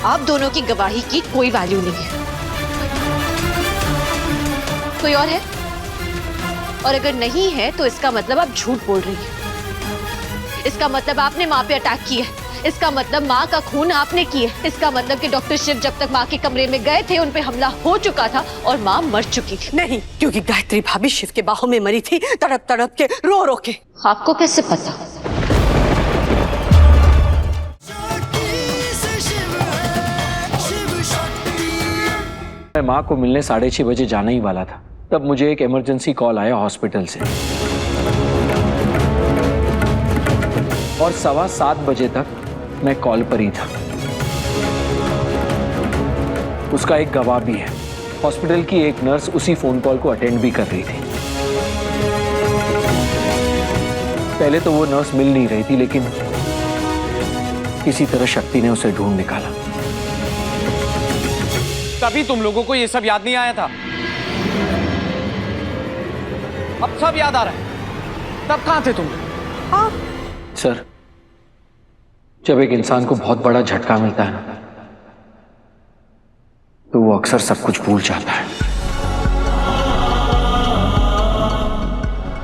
आप दोनों की गवाही की कोई वैल्यू नहीं है। कोई और है? और अगर नहीं है तो इसका मतलब आप झूठ बोल रही हैं। इसका मतलब आपने माँ पे अटैक किया है। इसका मतलब माँ का खून आपने किया है। इसका मतलब कि डॉक्टर शिव जब तक माँ के कमरे में गए थे उन पे हमला हो चुका था और माँ मर चुकी थी। नहीं, क्योंकि गायत्री भाभी शिव के बाहों में मरी थी, तड़प तड़प के, रो रो के। आपको कैसे पता? मैं माँ को मिलने 6:30 बजे जाने ही वाला था, तब मुझे एक इमरजेंसी कॉल आया हॉस्पिटल से और 7:15 बजे तक मैं कॉल पर ही था। उसका एक गवाह भी है। हॉस्पिटल की एक नर्स उसी फोन कॉल को अटेंड भी कर रही थी। पहले तो वो नर्स मिल नहीं रही थी, लेकिन किसी तरह शक्ति ने उसे ढूंढ निकाला। तभी तुम लोगों को ये सब याद नहीं आया था। अब सब याद आ रहा है। तब कहां थे तुम? हाँ सर, जब एक इंसान को बहुत बड़ा झटका मिलता है ना, तो वो अक्सर सब कुछ भूल जाता है।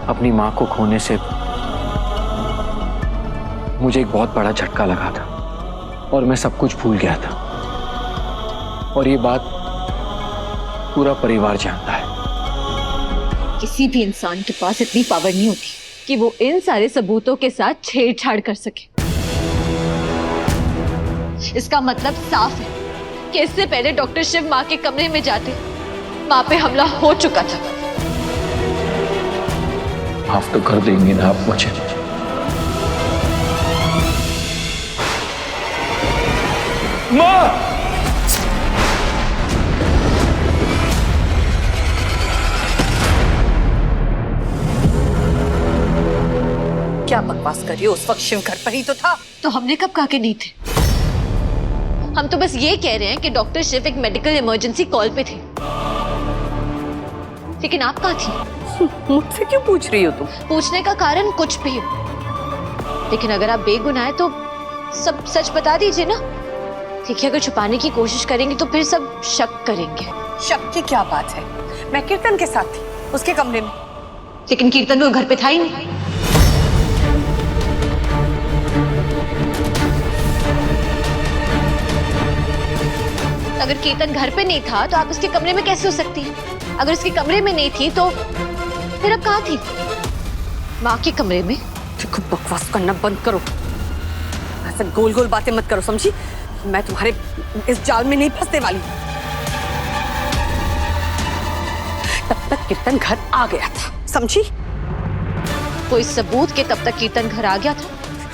अपनी मां को खोने से मुझे एक बहुत बड़ा झटका लगा था और मैं सब कुछ भूल गया था। और ये बात पूरा परिवार जानता है। किसी भी इंसान के पास इतनी पावर नहीं होती कि वो इन सारे सबूतों के साथ छेड़छाड़ कर सके। इसका मतलब साफ है कि इससे पहले डॉक्टर शिव माँ के कमरे में जाते माँ पे हमला हो चुका था। माफ तो कर देंगे ना आप मुझे? माँ! क्या बकवास कर रही हो? उस वक्त शिव घर पर ही तो था। तो हमने कब कहा कि नहीं थे? हम तो बस ये कह रहे हैं कि डॉक्टर शिव एक मेडिकल इमरजेंसी कॉल पे थे। लेकिन आप कहाँ थी? मुझसे क्यों पूछ रही हो तुम? पूछने का कारण कुछ भी हो, लेकिन अगर आप बेगुनाह हैं तो सब सच बता दीजिए ना। देखिए, अगर छुपाने की कोशिश करेंगे तो फिर सब शक करेंगे। शक की क्या बात है? मैं कीर्तन के साथ थी, उसके कमरे में। लेकिन कीर्तन वो घर पे था ही नहीं। अगर कीर्तन घर पे नहीं था तो आप उसके कमरे में कैसे हो सकती हैं? अगर उसके कमरे में नहीं थी तो फिर अब कहाँ थी? माँ के कमरे में। देखो, बकवास करना बंद करो। ऐसे गोल गोल बातें मत करो, समझी? मैं तुम्हारे इस जाल में नहीं फंसने वाली। तब तक कीर्तन घर आ गया था, समझी? कोई सबूत के तब तक कीर्तन घर आ गया था?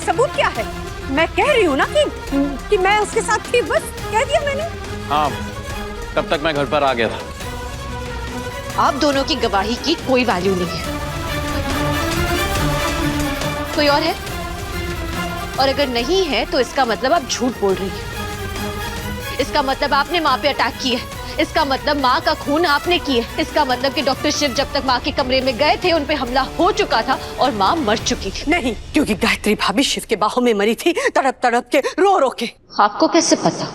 सबूत क्या है? मैं कह रही हूँ ना कि मैं उसके साथ थी, बस कह दिया मैंने। हाँ, तब तक मैं घर पर आ गया था। आप दोनों की गवाही की कोई वैल्यू नहीं है। कोई और है? और अगर नहीं है तो इसका मतलब आप झूठ बोल रही हैं। इसका मतलब आपने माँ पे अटैक किया है। इसका मतलब माँ का खून आपने किया है। इसका मतलब कि डॉक्टर शिव जब तक माँ के कमरे में गए थे उन पे हमला हो चुका था और माँ मर चुकी थी। नहीं, क्योंकि गायत्री भाभी शिव के बाहों में मरी थी, तड़प तड़प के, रो रो के। आपको कैसे पता?